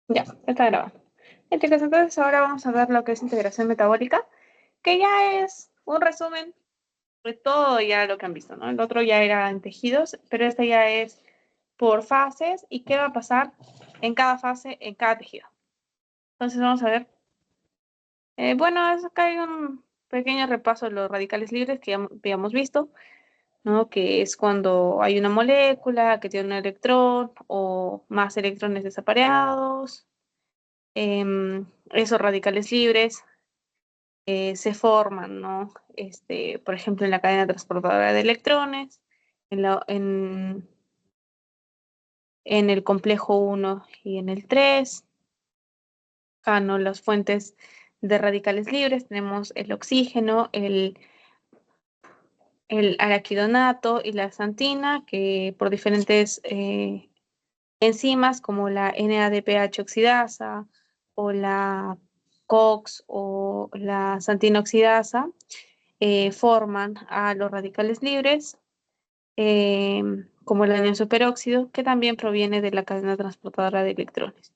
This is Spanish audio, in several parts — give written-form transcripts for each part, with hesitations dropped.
Ya, está grabando. Bien, chicos, entonces ahora vamos a ver lo que es integración metabólica, que ya es un resumen de todo ya lo que han visto, ¿no? El otro ya era en tejidos, pero este ya es por fases y qué va a pasar en cada fase, en cada tejido. Entonces vamos a ver. Bueno, acá hay un pequeño repaso de los radicales libres que ya habíamos visto, ¿no? Que es cuando hay una molécula que tiene un electrón o más electrones desapareados. Esos radicales libres se forman, ¿no? Por ejemplo, en la cadena transportadora de electrones, en el complejo 1 y en el 3. Acá, ¿no? Las fuentes de radicales libres tenemos el oxígeno, el araquidonato y la xantina, que por diferentes enzimas como la NADPH oxidasa o la COX o la xantina oxidasa, forman a los radicales libres, como el anión superóxido, que también proviene de la cadena transportadora de electrones.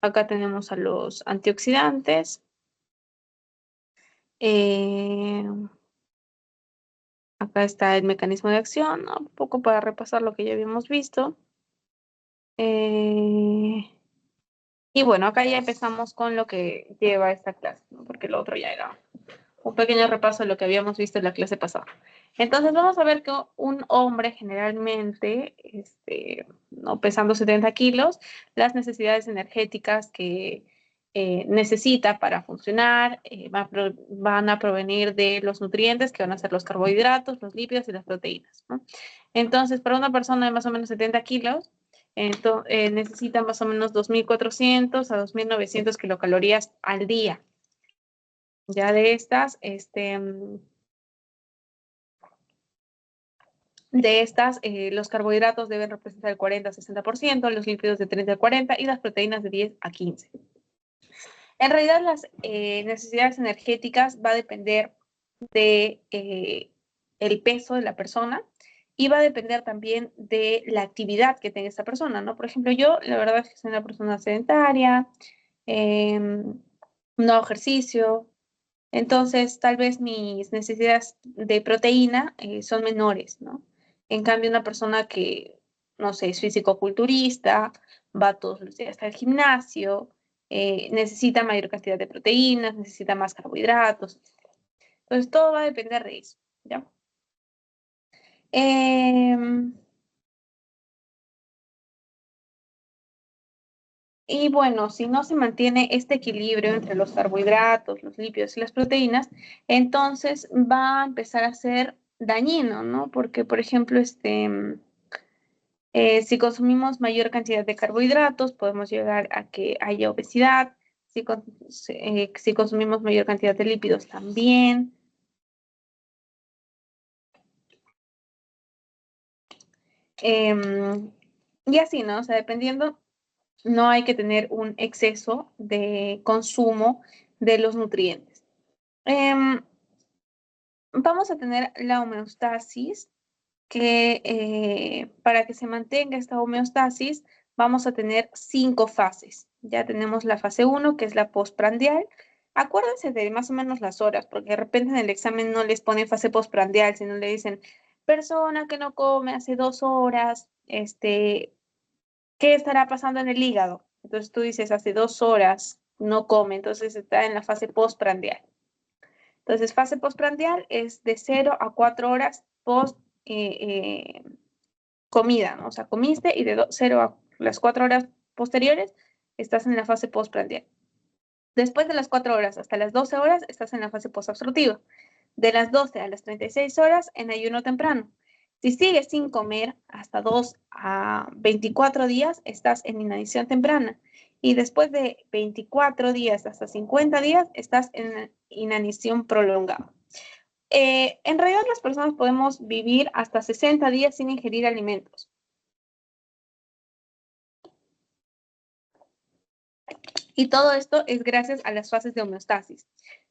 Acá tenemos a los antioxidantes. eh, Acá está el mecanismo de acción, ¿no? Un poco para repasar lo que ya habíamos visto. Eh, y bueno, acá ya empezamos con lo que lleva esta clase, ¿no? Porque lo otro ya era un pequeño repaso de lo que habíamos visto en la clase pasada. Entonces vamos a ver que un hombre generalmente, no pesando 70 kilos, las necesidades energéticas que necesita para funcionar van a provenir de los nutrientes que van a ser los carbohidratos, los lípidos y las proteínas, ¿no? Entonces, para una persona de más o menos 70 kilos, necesita más o menos 2.400 a 2.900 kilocalorías al día. Ya de estas, los carbohidratos deben representar el 40-60%, los lípidos de 30-40% y las proteínas de 10-15%. En realidad, las necesidades energéticas va a depender de el peso de la persona y va a depender también de la actividad que tenga esta persona, ¿no? Por ejemplo, yo, la verdad es que soy una persona sedentaria, eh, no hago ejercicio, entonces tal vez mis necesidades de proteína son menores, ¿no? En cambio, una persona que, no sé, es fisicoculturista, va todos los días al gimnasio, necesita mayor cantidad de proteínas, necesita más carbohidratos. Entonces, todo va a depender de eso, ¿ya? Em, y bueno, si no se mantiene este equilibrio entre los carbohidratos, los lípidos y las proteínas, entonces va a empezar a ser dañino, ¿no? Porque, por ejemplo, si consumimos mayor cantidad de carbohidratos, podemos llegar a que haya obesidad. Si consumimos mayor cantidad de lípidos, también. Em, y así, ¿no? O sea, dependiendo, no hay que tener un exceso de consumo de los nutrientes. Vamos a tener la homeostasis, que para que se mantenga esta homeostasis vamos a tener 5 fases. Ya tenemos la fase 1, que es la postprandial. Acuérdense de más o menos las horas, porque de repente en el examen no les ponen fase postprandial, sino le dicen, persona que no come hace 2 horas, ¿qué estará pasando en el hígado? Entonces tú dices, hace 2 horas no come, entonces está en la fase postprandial. Entonces, fase postprandial es de 0 a 4 horas post comida, ¿no? O sea, comiste y de 0 a las 4 horas posteriores estás en la fase postprandial. Después de las 4 horas hasta las 12 horas estás en la fase postabsortiva. De las 12 a las 36 horas en ayuno temprano. Si sigues sin comer hasta 2 a 24 días, estás en inanición temprana. Y después de 24 días hasta 50 días, estás en inanición prolongada. En realidad, las personas podemos vivir hasta 60 días sin ingerir alimentos. Y todo esto es gracias a las fases de homeostasis.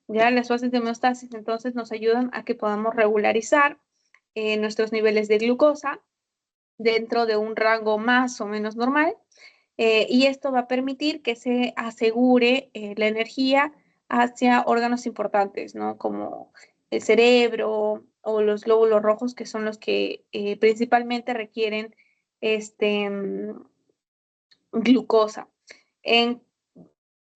Ya las fases de homeostasis entonces nos ayudan a que podamos regularizar nuestros niveles de glucosa dentro de un rango más o menos normal y esto va a permitir que se asegure la energía hacia órganos importantes, ¿no? Como el cerebro o los glóbulos rojos, que son los que principalmente requieren glucosa. En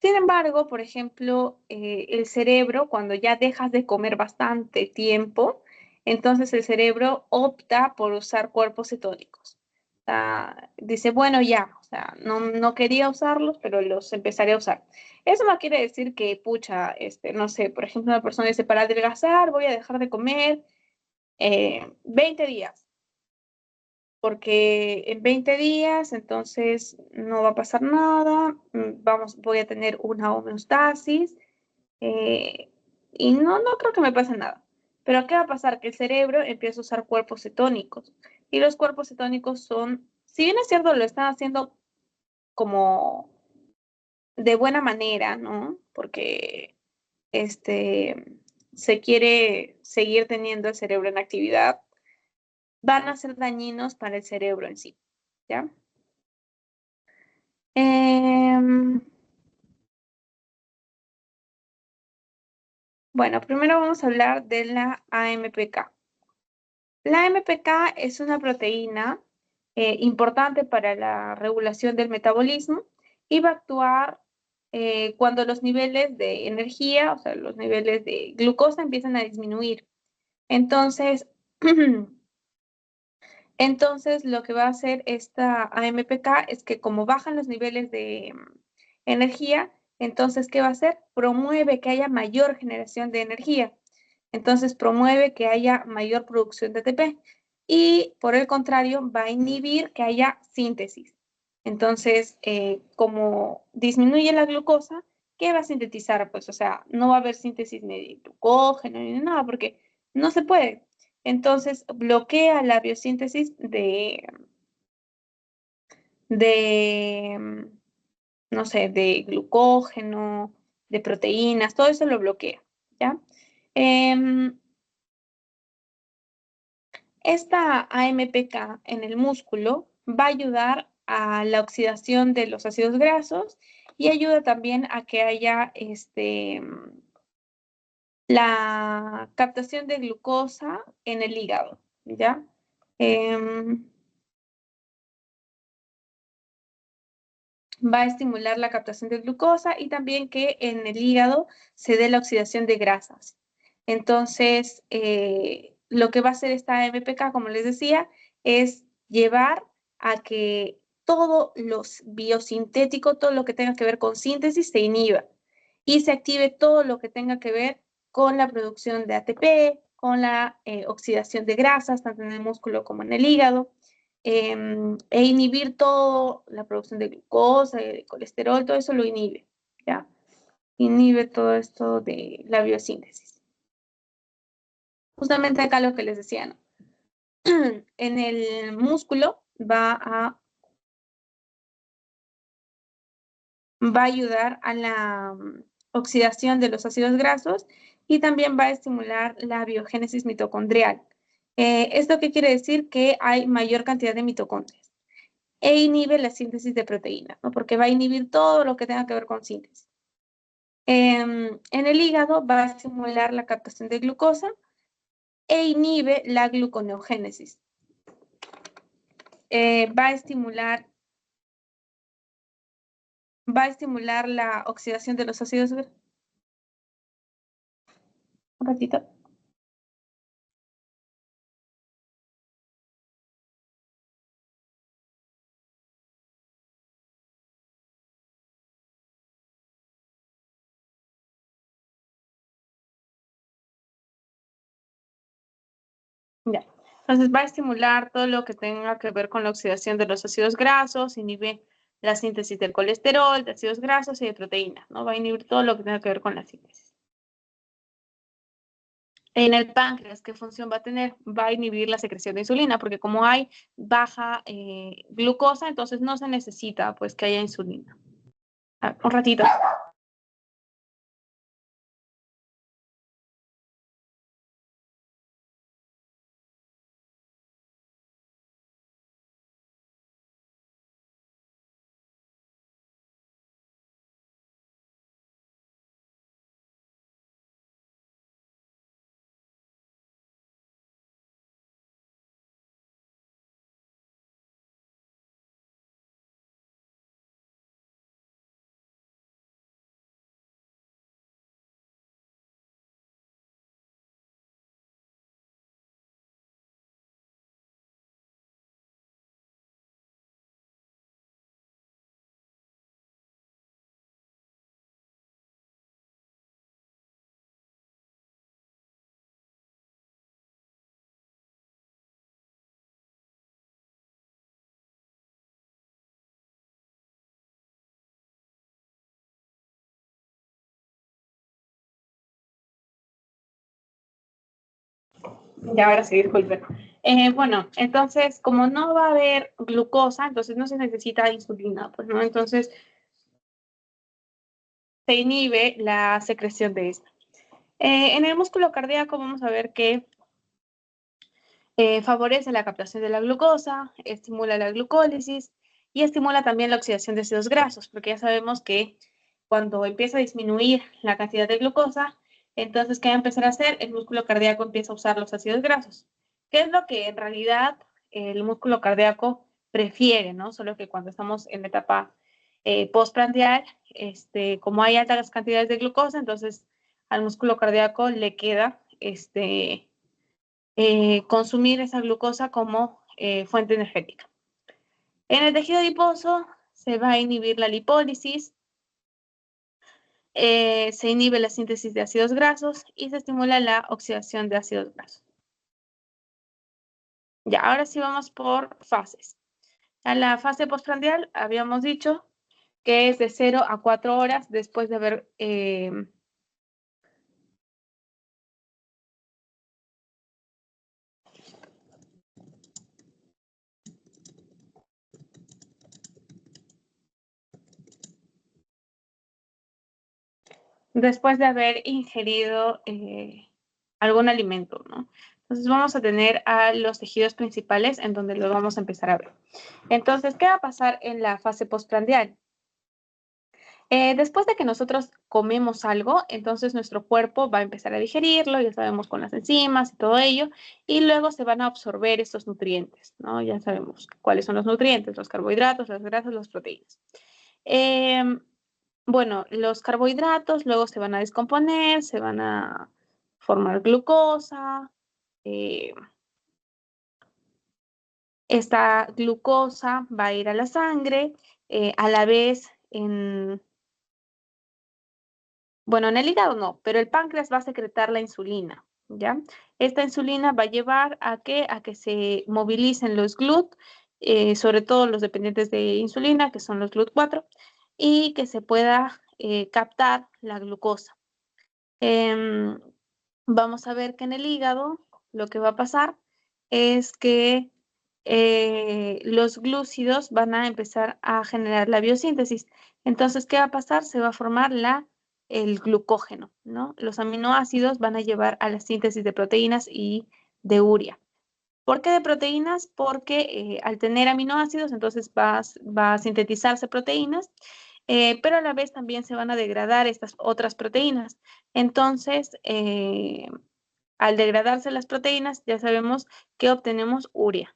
sin embargo, por ejemplo, el cerebro, cuando ya dejas de comer bastante tiempo, entonces el cerebro opta por usar cuerpos cetónicos. O sea, dice, bueno, ya, o sea, no quería usarlos, pero los empezaré a usar. Eso no quiere decir que, pucha, no sé, por ejemplo, una persona dice, para adelgazar voy a dejar de comer 20 días porque en 20 días entonces no va a pasar nada, voy a tener una homeostasis eh, y no creo que me pase nada. Pero ¿qué va a pasar? Que el cerebro empieza a usar cuerpos cetónicos y los cuerpos cetónicos son, si bien es cierto, lo están haciendo como de buena manera, ¿no? Porque se quiere seguir teniendo el cerebro en actividad, van a ser dañinos para el cerebro en sí, ¿ya? Em, bueno, primero vamos a hablar de la AMPK. La AMPK es una proteína importante para la regulación del metabolismo y va a actuar cuando los niveles de energía, o sea, los niveles de glucosa empiezan a disminuir. Entonces, Entonces, lo que va a hacer esta AMPK es que como bajan los niveles de energía, entonces, ¿qué va a hacer? Promueve que haya mayor generación de energía. Entonces, promueve que haya mayor producción de ATP. Y, por el contrario, va a inhibir que haya síntesis. Entonces, como disminuye la glucosa, ¿qué va a sintetizar? Pues, o sea, no va a haber síntesis ni de glucógeno ni de nada, porque no se puede. Entonces, bloquea la biosíntesis de, no sé, de glucógeno, de proteínas, todo eso lo bloquea, ¿ya? Em, Esta AMPK en el músculo va a ayudar a la oxidación de los ácidos grasos y ayuda también a que haya la captación de glucosa en el hígado, ¿ya? Em, Va a estimular la captación de glucosa y también que en el hígado se dé la oxidación de grasas. Entonces, lo que va a hacer esta MPK, como les decía, es llevar a que todo lo biosintético, todo lo que tenga que ver con síntesis, se inhiba y se active todo lo que tenga que ver con la producción de ATP, con la oxidación de grasas, tanto en el músculo como en el hígado e inhibir toda la producción de glucosa, de colesterol, todo eso lo inhibe, ¿ya? Inhibe todo esto de la biosíntesis. Justamente acá lo que les decía, ¿no? En el músculo va a ayudar a la oxidación de los ácidos grasos y también va a estimular la biogénesis mitocondrial. ¿Esto qué quiere decir? Que hay mayor cantidad de mitocondrias e inhibe la síntesis de proteínas, ¿no? Porque va a inhibir todo lo que tenga que ver con síntesis. En el hígado va a estimular la captación de glucosa e inhibe la gluconeogénesis. Va a estimular la oxidación de los ácidos grasos. Un ratito. Ya. Entonces va a estimular todo lo que tenga que ver con la oxidación de los ácidos grasos, inhibe la síntesis del colesterol, de ácidos grasos y de proteínas, ¿no? Va a inhibir todo lo que tenga que ver con la síntesis. En el páncreas, ¿qué función va a tener? Va a inhibir la secreción de insulina, porque como hay baja glucosa, entonces no se necesita pues que haya insulina. Un ratito. Ya, ahora sí, disculpen. Bueno, entonces, como no va a haber glucosa, entonces no se necesita insulina, pues, ¿no? Entonces, se inhibe la secreción de esta. En el músculo cardíaco vamos a ver que favorece la captación de la glucosa, estimula la glucólisis y estimula también la oxidación de ácidos grasos, porque ya sabemos que cuando empieza a disminuir la cantidad de glucosa, entonces, ¿qué va a empezar a hacer? El músculo cardíaco empieza a usar los ácidos grasos, que es lo que en realidad el músculo cardíaco prefiere, ¿no? Solo que cuando estamos en la etapa postprandial, como hay altas cantidades de glucosa, entonces al músculo cardíaco le queda consumir esa glucosa como fuente energética. En el tejido adiposo se va a inhibir la lipólisis, se inhibe la síntesis de ácidos grasos y se estimula la oxidación de ácidos grasos. Ya, ahora sí vamos por fases. A la fase postprandial habíamos dicho que es de 0 a 4 horas después de haber ingerido algún alimento, ¿no? Entonces vamos a tener a los tejidos principales en donde lo vamos a empezar a ver. Entonces, ¿qué va a pasar en la fase postprandial? Después de que nosotros comemos algo, entonces nuestro cuerpo va a empezar a digerirlo, ya sabemos con las enzimas y todo ello, y luego se van a absorber estos nutrientes, ¿no? Ya sabemos cuáles son los nutrientes, los carbohidratos, las grasas, las proteínas. Bueno, los carbohidratos luego se van a descomponer, se van a formar glucosa. Esta glucosa va a ir a la sangre, a la vez bueno, en el hígado no, pero el páncreas va a secretar la insulina, ¿ya? Esta insulina va a llevar a que se movilicen los GLUT, sobre todo los dependientes de insulina, que son los GLUT4, y que se pueda captar la glucosa. Em, vamos a ver que en el hígado lo que va a pasar es que los glúcidos van a empezar a generar la biosíntesis. Entonces, ¿qué va a pasar? Se va a formar el glucógeno, ¿no? Los aminoácidos van a llevar a la síntesis de proteínas y de urea. ¿Por qué de proteínas? Porque al tener aminoácidos, entonces va a sintetizarse proteínas, pero a la vez también se van a degradar estas otras proteínas. Entonces, al degradarse las proteínas, ya sabemos que obtenemos urea.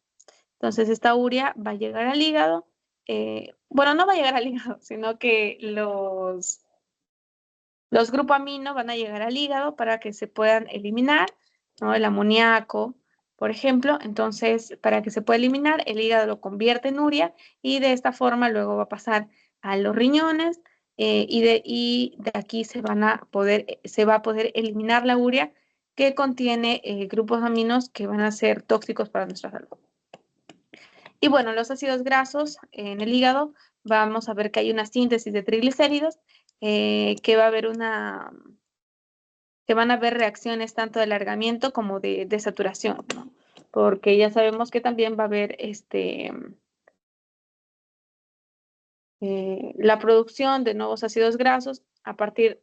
Entonces, esta urea va a llegar al hígado. Bueno, no va a llegar al hígado, sino que los grupaminos van a llegar al hígado para que se puedan eliminar, ¿no? El amoníaco, por ejemplo. Entonces, para que se pueda eliminar, el hígado lo convierte en urea y de esta forma luego va a pasar a los riñones y de aquí se va a poder eliminar la urea que contiene grupos aminos que van a ser tóxicos para nuestra salud. Y bueno, los ácidos grasos en el hígado, vamos a ver que hay una síntesis de triglicéridos, que van a haber reacciones tanto de alargamiento como de saturación, ¿no? Porque ya sabemos que también va a haber la producción de nuevos ácidos grasos a partir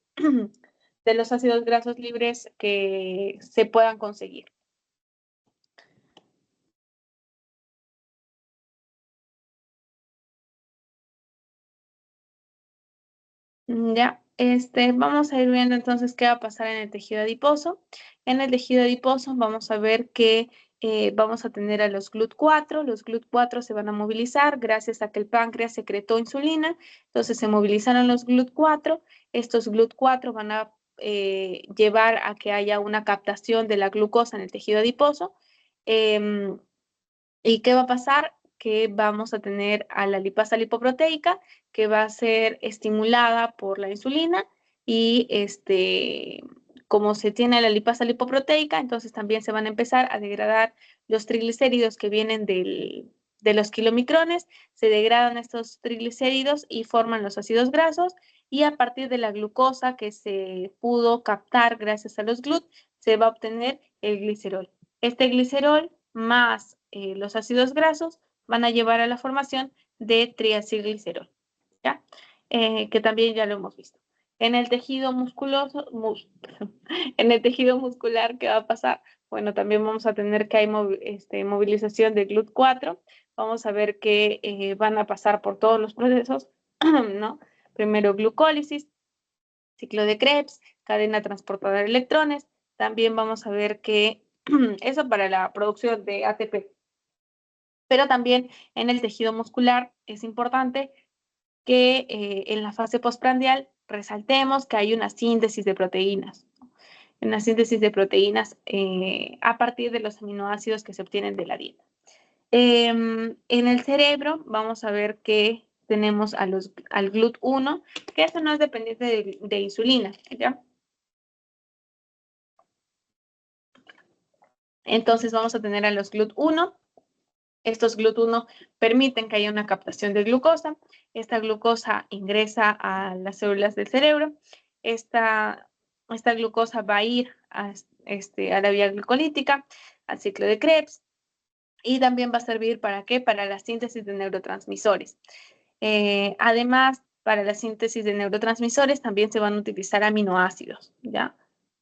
de los ácidos grasos libres que se puedan conseguir. Ya, vamos a ir viendo entonces qué va a pasar en el tejido adiposo. En el tejido adiposo vamos a ver que vamos a tener a los GLUT4. Los GLUT4 se van a movilizar gracias a que el páncreas secretó insulina. Entonces se movilizaron los GLUT4. Estos GLUT4 van a llevar a que haya una captación de la glucosa en el tejido adiposo. ¿Y qué va a pasar? Que vamos a tener a la lipasa lipoproteica que va a ser estimulada por la insulina y como se tiene la lipasa lipoproteica, entonces también se van a empezar a degradar los triglicéridos que vienen de los kilomicrones, se degradan estos triglicéridos y forman los ácidos grasos y a partir de la glucosa que se pudo captar gracias a los GLUT, se va a obtener el glicerol. Este glicerol más los ácidos grasos van a llevar a la formación de triacilglicerol, ¿ya? Que también ya lo hemos visto. En el tejido musculoso, en el tejido muscular, ¿qué va a pasar? Bueno, también vamos a tener que hay movilización de GLUT4. Vamos a ver que van a pasar por todos los procesos, ¿no? Primero glucólisis, ciclo de Krebs, cadena transportadora de electrones. También vamos a ver que eso para la producción de ATP. Pero también en el tejido muscular es importante que en la fase postprandial resaltemos que hay una síntesis de proteínas. Una síntesis de proteínas a partir de los aminoácidos que se obtienen de la dieta. En el cerebro vamos a ver que tenemos al GLUT1, que eso no es dependiente de insulina, ¿ya? Entonces vamos a tener a los GLUT1. Estos GLUT1 permiten que haya una captación de glucosa. Esta glucosa ingresa a las células del cerebro. Esta glucosa va a ir a la vía glucolítica, al ciclo de Krebs, y también va a servir ¿para qué? Para la síntesis de neurotransmisores. Además, para la síntesis de neurotransmisores también se van a utilizar aminoácidos, ¿ya?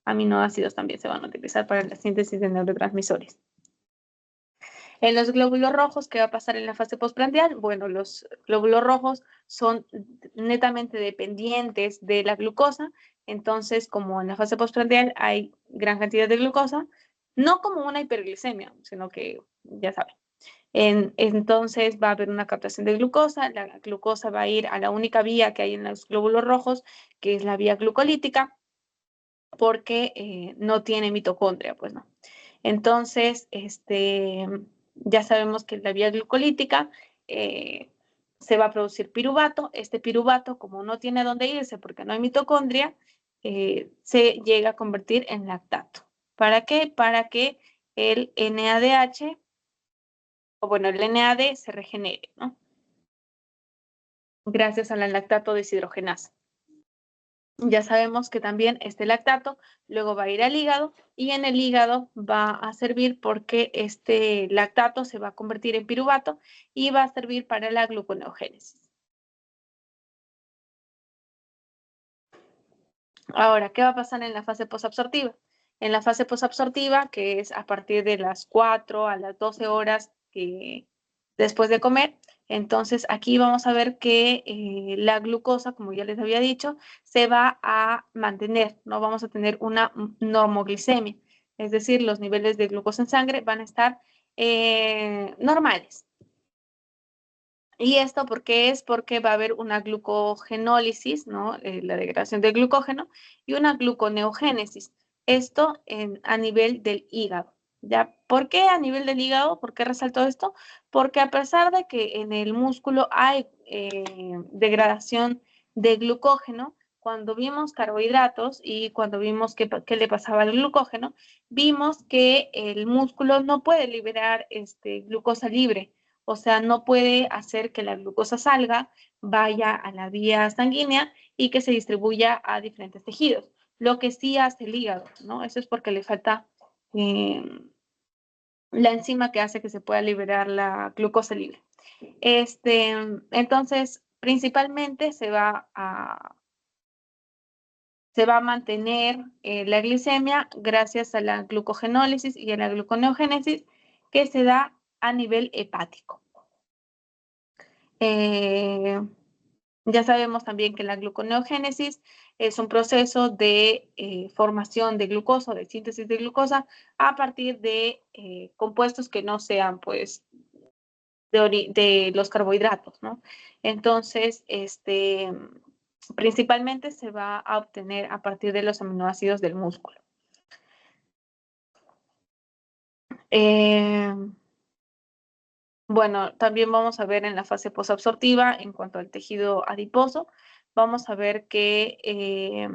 Aminoácidos también se van a utilizar para la síntesis de neurotransmisores. En los glóbulos rojos, ¿qué va a pasar en la fase postprandial? Bueno, los glóbulos rojos son netamente dependientes de la glucosa, entonces, como en la fase postprandial hay gran cantidad de glucosa, no como una hiperglicemia, sino que, ya saben, entonces va a haber una captación de glucosa, la glucosa va a ir a la única vía que hay en los glóbulos rojos, que es la vía glucolítica, porque no tiene mitocondria, pues no. Entonces, ya sabemos que en la vía glucolítica se va a producir piruvato. Este piruvato, como no tiene dónde irse porque no hay mitocondria, se llega a convertir en lactato. ¿Para qué? Para que el NADH, o bueno, el NAD se regenere, ¿no? Gracias a la lactato deshidrogenasa. Ya sabemos que también este lactato luego va a ir al hígado y en el hígado va a servir porque este lactato se va a convertir en piruvato y va a servir para la gluconeogénesis. Ahora, ¿qué va a pasar en la fase posabsortiva? En la fase posabsortiva, que es a partir de las 4 a las 12 horas después de comer, entonces aquí vamos a ver que la glucosa, como ya les había dicho, se va a mantener, no vamos a tener una normoglicemia, es decir, los niveles de glucosa en sangre van a estar normales. ¿Y esto por qué es? Porque va a haber una glucogenólisis, ¿no? La degradación del glucógeno, y una gluconeogénesis. Esto a nivel del hígado. ¿Ya? ¿Por qué a nivel del hígado? ¿Por qué resalto esto? Porque a pesar de que en el músculo hay degradación de glucógeno, cuando vimos carbohidratos y cuando vimos qué le pasaba al glucógeno, vimos que el músculo no puede liberar glucosa libre. O sea, no puede hacer que la glucosa salga, vaya a la vía sanguínea y que se distribuya a diferentes tejidos. Lo que sí hace el hígado, ¿no? Eso es porque le falta la enzima que hace que se pueda liberar la glucosa libre. Entonces, principalmente se va a mantener la glicemia gracias a la glucogenólisis y a la gluconeogénesis que se da a nivel hepático. Ya sabemos también que la gluconeogénesis es un proceso de formación de glucosa, de síntesis de glucosa, a partir de compuestos que no sean, pues, de los carbohidratos, ¿no? Entonces, principalmente se va a obtener a partir de los aminoácidos del músculo. Bueno, también vamos a ver en la fase posabsortiva, en cuanto al tejido adiposo, vamos a ver que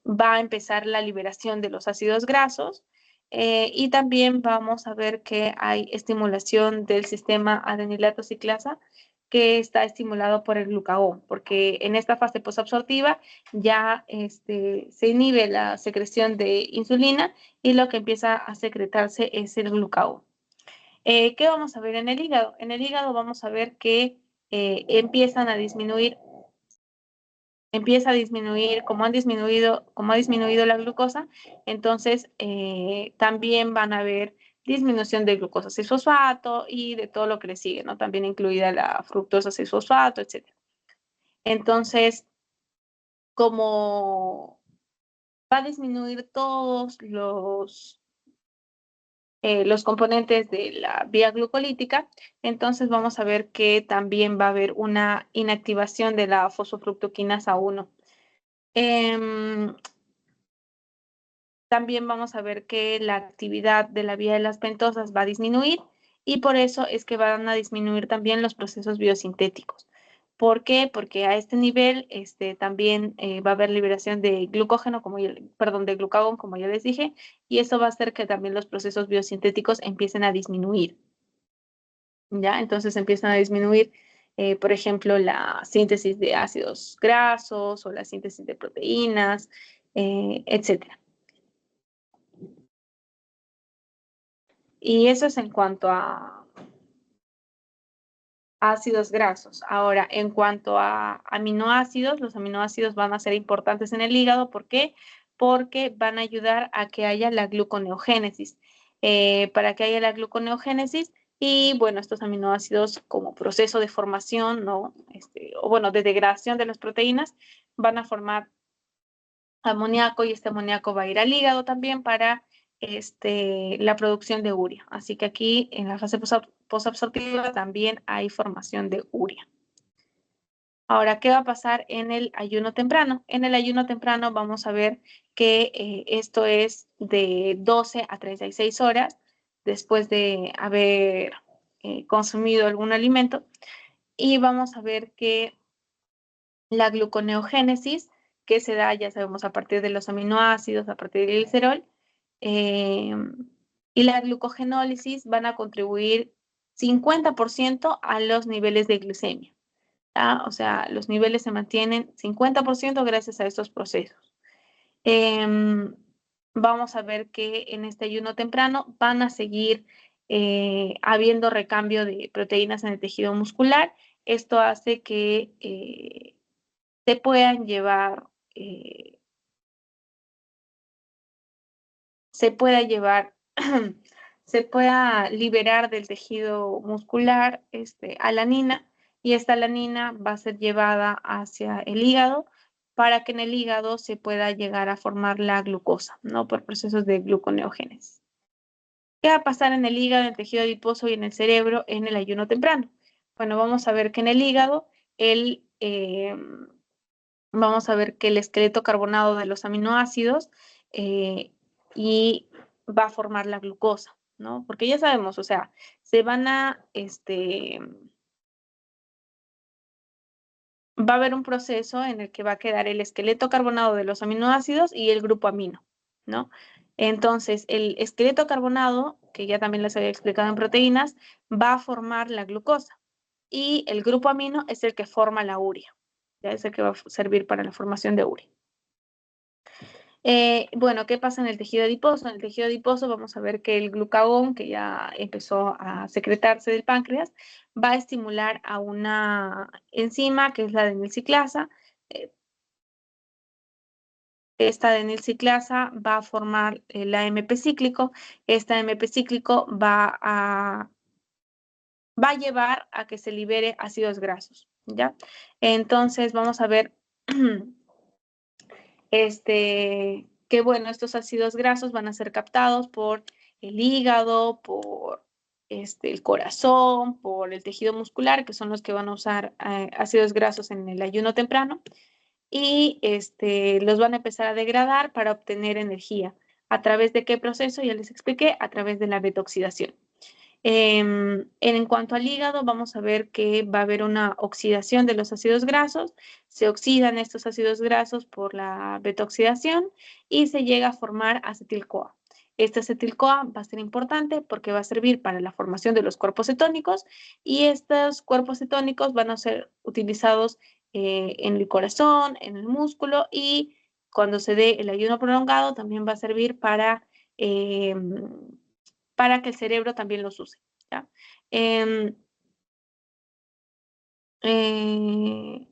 va a empezar la liberación de los ácidos grasos y también vamos a ver que hay estimulación del sistema adenilato ciclasa que está estimulado por el glucagón, porque en esta fase posabsortiva ya se inhibe la secreción de insulina y lo que empieza a secretarse es el glucagón. ¿Qué vamos a ver en el hígado? En el hígado vamos a ver que empieza a disminuir, como ha disminuido la glucosa, entonces también van a haber disminución de glucosa 6-fosfato y de todo lo que le sigue, ¿no? También incluida la fructosa 6-fosfato, etc. Entonces, como va a disminuir todos los componentes de la vía glucolítica, entonces vamos a ver que también va a haber una inactivación de la fosfofructoquinasa 1. También vamos a ver que la actividad de la vía de las pentosas va a disminuir y por eso es que van a disminuir también los procesos biosintéticos. ¿Por qué? Porque a este nivel también va a haber liberación de glucógeno, de glucagón, como ya les dije, y eso va a hacer que también los procesos biosintéticos empiecen a disminuir. ¿Ya? Entonces empiezan a disminuir, por ejemplo, la síntesis de ácidos grasos o la síntesis de proteínas, etcétera. Y eso es en cuanto a ácidos grasos. Ahora, en cuanto a aminoácidos, los aminoácidos van a ser importantes en el hígado. ¿Por qué? Porque van a ayudar a que haya la gluconeogénesis. Para que haya la gluconeogénesis, y bueno, estos aminoácidos como proceso de formación, ¿no? De degradación de las proteínas, van a formar amoníaco y este amoníaco va a ir al hígado también para la producción de urea. Así que aquí en la fase posabsortiva también hay formación de urea. Ahora, ¿qué va a pasar en el ayuno temprano? En el ayuno temprano vamos a ver que esto es de 12 a 36 horas después de haber consumido algún alimento, y vamos a ver que la gluconeogénesis, que se da, ya sabemos, a partir de los aminoácidos, a partir del glicerol, y la glucogenólisis van a contribuir 50% a los niveles de glucemia. ¿tá? O sea, los niveles se mantienen 50% gracias a estos procesos. Vamos a ver que en este ayuno temprano van a seguir habiendo recambio de proteínas en el tejido muscular. Esto hace que se puedan llevar, se pueda liberar del tejido muscular alanina, y esta alanina va a ser llevada hacia el hígado para que en el hígado se pueda llegar a formar la glucosa, ¿no? Por procesos de gluconeogénesis. ¿Qué va a pasar en el hígado, en el tejido adiposo y en el cerebro en el ayuno temprano? Bueno, vamos a ver que en el hígado vamos a ver que el esqueleto carbonado de los aminoácidos y va a formar la glucosa, ¿no? Porque ya sabemos, o sea, va a haber un proceso en el que va a quedar el esqueleto carbonado de los aminoácidos y el grupo amino, ¿no? Entonces, el esqueleto carbonado, que ya también les había explicado en proteínas, va a formar la glucosa, y el grupo amino es el que forma la urea, ya es el que va a servir para la formación de urea. Bueno, ¿qué pasa en el tejido adiposo? En el tejido adiposo vamos a ver que el glucagón, que ya empezó a secretarse del páncreas, va a estimular a una enzima que es la adenilciclasa. Esta adenilciclasa va a formar el AMP cíclico. Este AMP cíclico va a llevar a que se libere ácidos grasos, ¿ya? Entonces vamos a ver que bueno, estos ácidos grasos van a ser captados por el hígado, por el corazón, por el tejido muscular, que son los que van a usar ácidos grasos en el ayuno temprano, y los van a empezar a degradar para obtener energía. ¿A través de qué proceso? Ya les expliqué, a través de la beta-oxidación. En cuanto al hígado, vamos a ver que va a haber una oxidación de los ácidos grasos. Se oxidan estos ácidos grasos por la beta-oxidación y se llega a formar acetil-CoA. Este acetil-CoA va a ser importante porque va a servir para la formación de los cuerpos cetónicos y estos cuerpos cetónicos van a ser utilizados en el corazón, en el músculo y cuando se dé el ayuno prolongado también va a servir eh, para que el cerebro también los use. ¿Ya? Eh,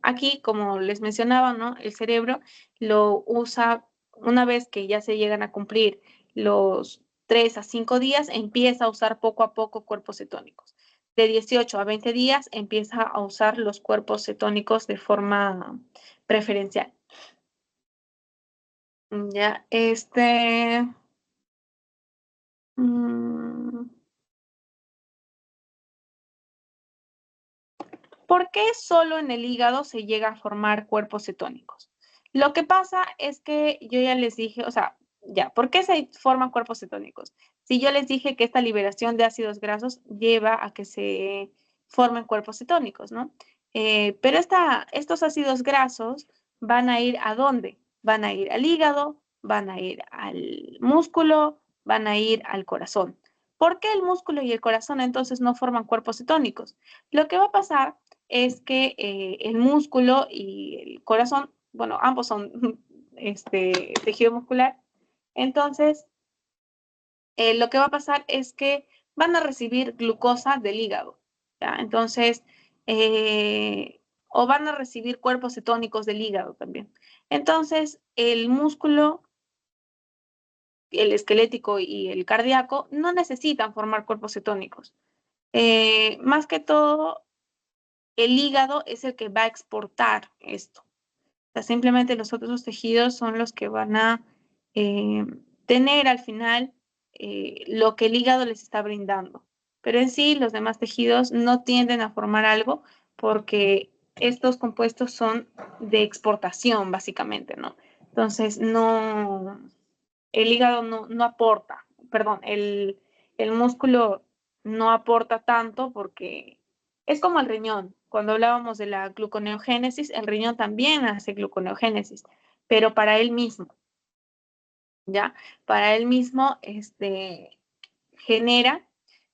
Aquí, como les mencionaba, ¿no? El cerebro lo usa una vez que ya se llegan a cumplir los 3 a 5 días, empieza a usar poco a poco cuerpos cetónicos. De 18 a 20 días empieza a usar los cuerpos cetónicos de forma preferencial. Ya, mm, ¿por qué solo en el hígado se llega a formar cuerpos cetónicos? Lo que pasa es que yo ya les dije, o sea, ya, ¿por qué se forman cuerpos cetónicos? Si yo les dije que esta liberación de ácidos grasos lleva a que se formen cuerpos cetónicos, ¿no? Pero estos ácidos grasos van a ir ¿a dónde? Van a ir al hígado, van a ir al músculo, van a ir al corazón. ¿Por qué el músculo y el corazón entonces no forman cuerpos cetónicos? Lo que va a pasar es que el músculo y el corazón, bueno, ambos son tejido muscular, entonces lo que va a pasar es que van a recibir glucosa del hígado, ¿ya? Entonces, o van a recibir cuerpos cetónicos del hígado también. Entonces, el músculo, el esquelético y el cardíaco no necesitan formar cuerpos cetónicos. Más que todo, el hígado es el que va a exportar esto. O sea, simplemente los otros tejidos son los que van a eh, tener al final lo que el hígado les está brindando. Pero en sí, los demás tejidos no tienden a formar algo porque estos compuestos son de exportación, básicamente, ¿no? Entonces, no, el hígado no aporta, perdón, el músculo no aporta tanto porque es como el riñón. Cuando hablábamos de la gluconeogénesis, el riñón también hace gluconeogénesis, pero para él mismo, ¿ya? Para él mismo, genera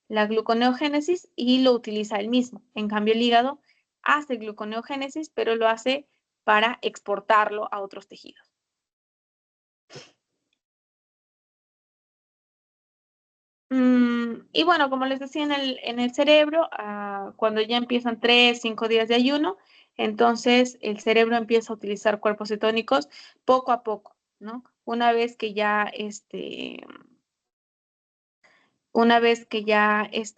la gluconeogénesis y lo utiliza él mismo. En cambio, el hígado hace gluconeogénesis, pero lo hace para exportarlo a otros tejidos. Y bueno, como les decía, en el cerebro, cuando ya empiezan 3, 5 días de ayuno, entonces el cerebro empieza a utilizar cuerpos cetónicos poco a poco, ¿no? Una vez que ya este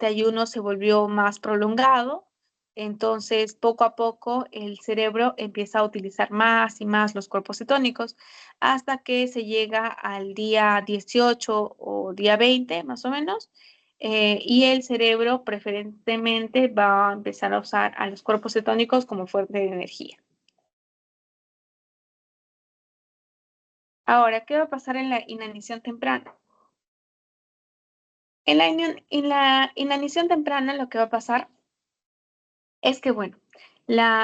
ayuno se volvió más prolongado, entonces poco a poco el cerebro empieza a utilizar más y más los cuerpos cetónicos hasta que se llega al día 18 o día 20 más o menos, y el cerebro preferentemente va a empezar a usar a los cuerpos cetónicos como fuente de energía. Ahora, ¿qué va a pasar en la inanición temprana? En la inanición temprana lo que va a pasar es que, bueno,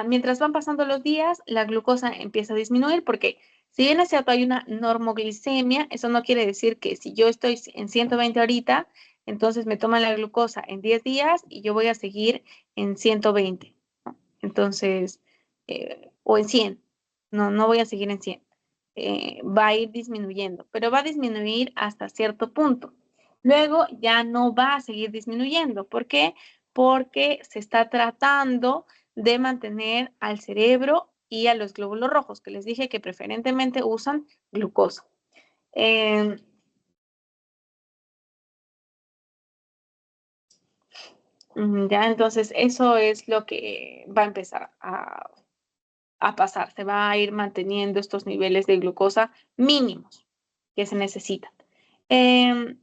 mientras van pasando los días, la glucosa empieza a disminuir porque si bien es cierto hay una normoglicemia, eso no quiere decir que si yo estoy en 120 ahorita, entonces me toman la glucosa en 10 días y yo voy a seguir en 120, ¿no? Entonces, o en 100, no voy a seguir en 100. Va a ir disminuyendo, pero va a disminuir hasta cierto punto. Luego ya no va a seguir disminuyendo. ¿Por qué? Porque se está tratando de mantener al cerebro y a los glóbulos rojos, que les dije que preferentemente usan glucosa. Eh, ya, entonces eso es lo que va a empezar a pasar. Se va a ir manteniendo estos niveles de glucosa mínimos que se necesitan. Eh,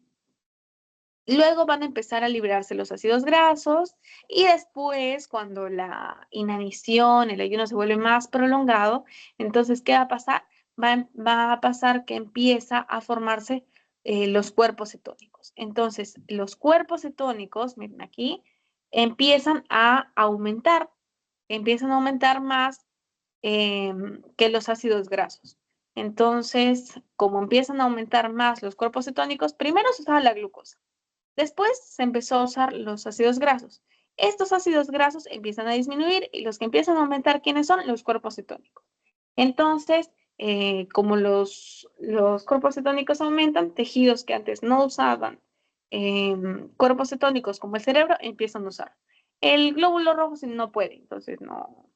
Luego van a empezar a liberarse los ácidos grasos y después, cuando la inanición, el ayuno se vuelve más prolongado, entonces, ¿qué va a pasar? Va a pasar que empieza a formarse los cuerpos cetónicos. Entonces, los cuerpos cetónicos, miren aquí, empiezan a aumentar más que los ácidos grasos. Entonces, como empiezan a aumentar más los cuerpos cetónicos, primero se usaba la glucosa. Después se empezó a usar los ácidos grasos. Estos ácidos grasos empiezan a disminuir y los que empiezan a aumentar, ¿quiénes son? Los cuerpos cetónicos. Entonces, como los cuerpos cetónicos aumentan, tejidos que antes no usaban cuerpos cetónicos como el cerebro empiezan a usar. El glóbulo rojo no puede, entonces no,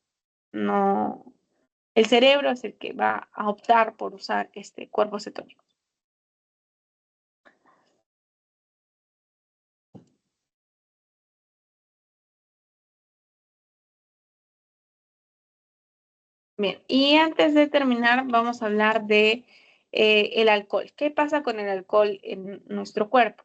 el cerebro es el que va a optar por usar este cuerpos cetónicos. Bien, y antes de terminar, vamos a hablar de el alcohol. ¿Qué pasa con el alcohol en nuestro cuerpo?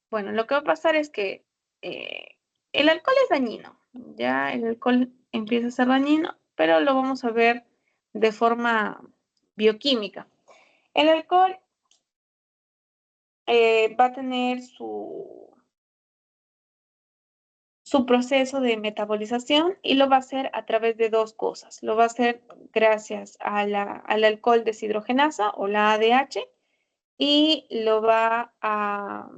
Bueno, lo que va a pasar es que eh, el alcohol es dañino. Ya el alcohol empieza a ser dañino, pero lo vamos a ver de forma bioquímica. El alcohol va a tener su proceso de metabolización y lo va a hacer a través de dos cosas. Lo va a hacer gracias al alcohol deshidrogenasa o la ADH y va a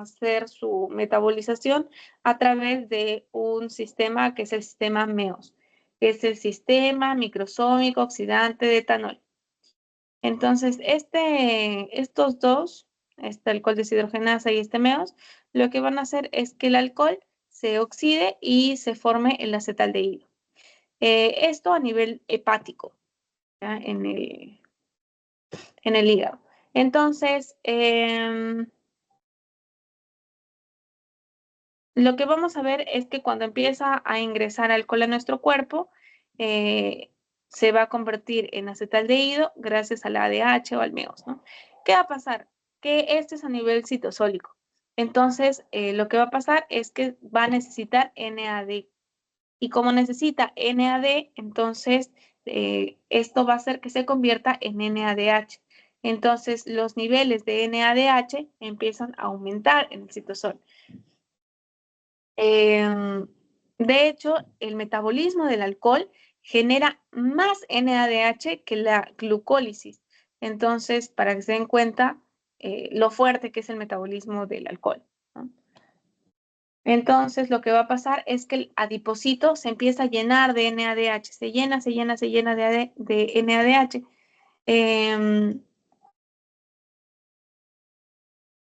hacer su metabolización a través de un sistema que es el sistema MEOS, que es el sistema microsómico oxidante de etanol. Entonces, estos dos, este alcohol deshidrogenasa y este MEOS, lo que van a hacer es que el alcohol se oxide y se forme el acetaldehído. Esto a nivel hepático, ¿ya? En el hígado. Entonces, lo que vamos a ver es que cuando empieza a ingresar alcohol a nuestro cuerpo, se va a convertir en acetaldehído gracias al ADH o al MEOS, ¿no? ¿Qué va a pasar? Que este es a nivel citosólico. Entonces, lo que va a pasar es que va a necesitar NAD. Y como necesita NAD, entonces esto va a hacer que se convierta en NADH. Entonces, los niveles de NADH empiezan a aumentar en el citosol. De hecho, el metabolismo del alcohol genera más NADH que la glucólisis. Entonces, para que se den cuenta lo fuerte que es el metabolismo del alcohol, ¿no? Entonces, lo que va a pasar es que el adipocito se empieza a llenar de NADH, se llena de NADH.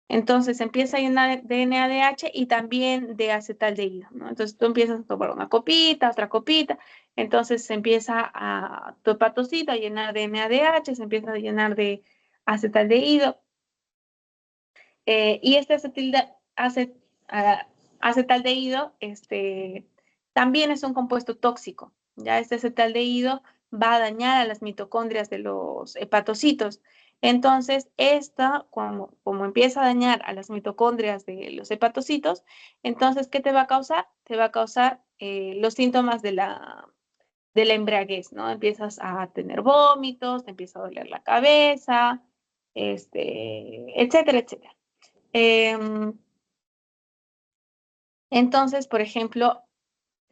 Entonces se empieza a llenar de NADH y también de acetaldehído, ¿no? Entonces tú empiezas a tomar una copita, otra copita, entonces se empieza tu hepatocito a llenar de NADH, se empieza a llenar de acetaldehído, y este acetaldehído también es un compuesto tóxico, ya este acetaldehído va a dañar a las mitocondrias de los hepatocitos. Entonces, esta, como empieza a dañar a las mitocondrias de los hepatocitos, entonces, ¿qué te va a causar? Te va a causar los síntomas de la embriaguez, ¿no? Empiezas a tener vómitos, te empieza a doler la cabeza, etcétera, etcétera. Entonces, por ejemplo,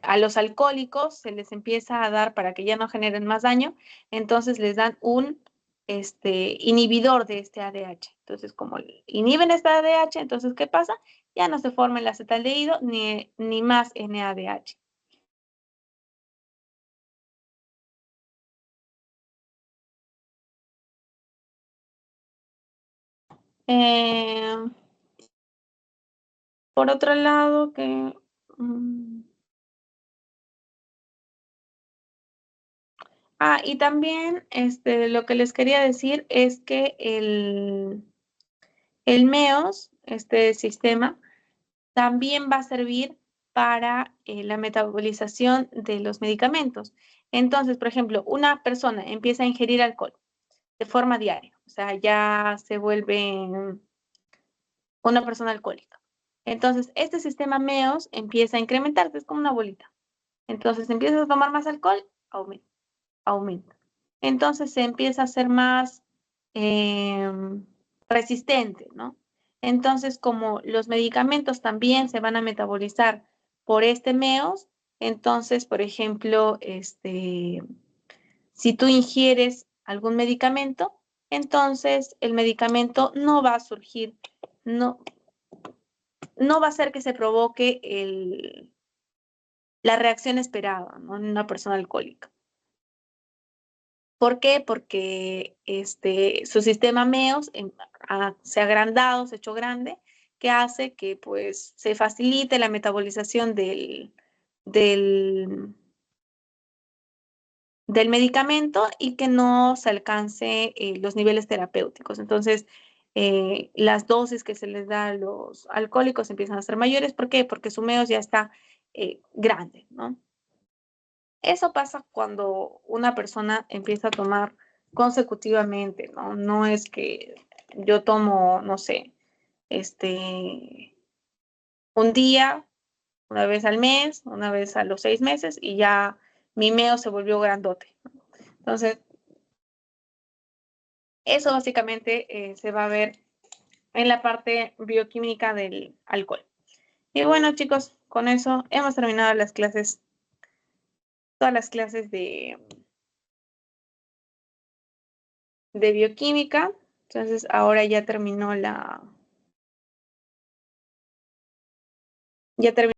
a los alcohólicos se les empieza a dar para que ya no generen más daño, entonces les dan un inhibidor de este ADH. Entonces, como inhiben este ADH, entonces, ¿qué pasa? Ya no se forma el acetaldehído ni más NADH. Eh, por otro lado, que... y también lo que les quería decir es que el MEOS, este sistema, también va a servir para la metabolización de los medicamentos. Entonces, por ejemplo, una persona empieza a ingerir alcohol de forma diaria, o sea, ya se vuelve una persona alcohólica. Entonces, este sistema MEOS empieza a incrementarse, es como una bolita. Entonces, empiezas a tomar más alcohol, aumenta, aumenta. Entonces, se empieza a ser más resistente, ¿no? Entonces, como los medicamentos también se van a metabolizar por este MEOS, entonces, por ejemplo, Si tú ingieres algún medicamento, entonces el medicamento no va a surgir, no va a hacer que se provoque la reacción esperada, ¿no?, en una persona alcohólica. ¿Por qué? Porque su sistema MEOS se ha agrandado, se ha hecho grande, que hace que pues se facilite la metabolización del medicamento y que no se alcance los niveles terapéuticos. Entonces, las dosis que se les da a los alcohólicos empiezan a ser mayores. ¿Por qué? Porque su MEOS ya está grande, ¿no? Eso pasa cuando una persona empieza a tomar consecutivamente, ¿no? No es que yo tomo, no sé, un día, una vez al mes, una vez a los 6 meses y ya mi MEO se volvió grandote. Entonces, eso básicamente se va a ver en la parte bioquímica del alcohol. Y bueno, chicos, con eso hemos terminado las clases, todas las clases de bioquímica. Entonces, ahora ya terminó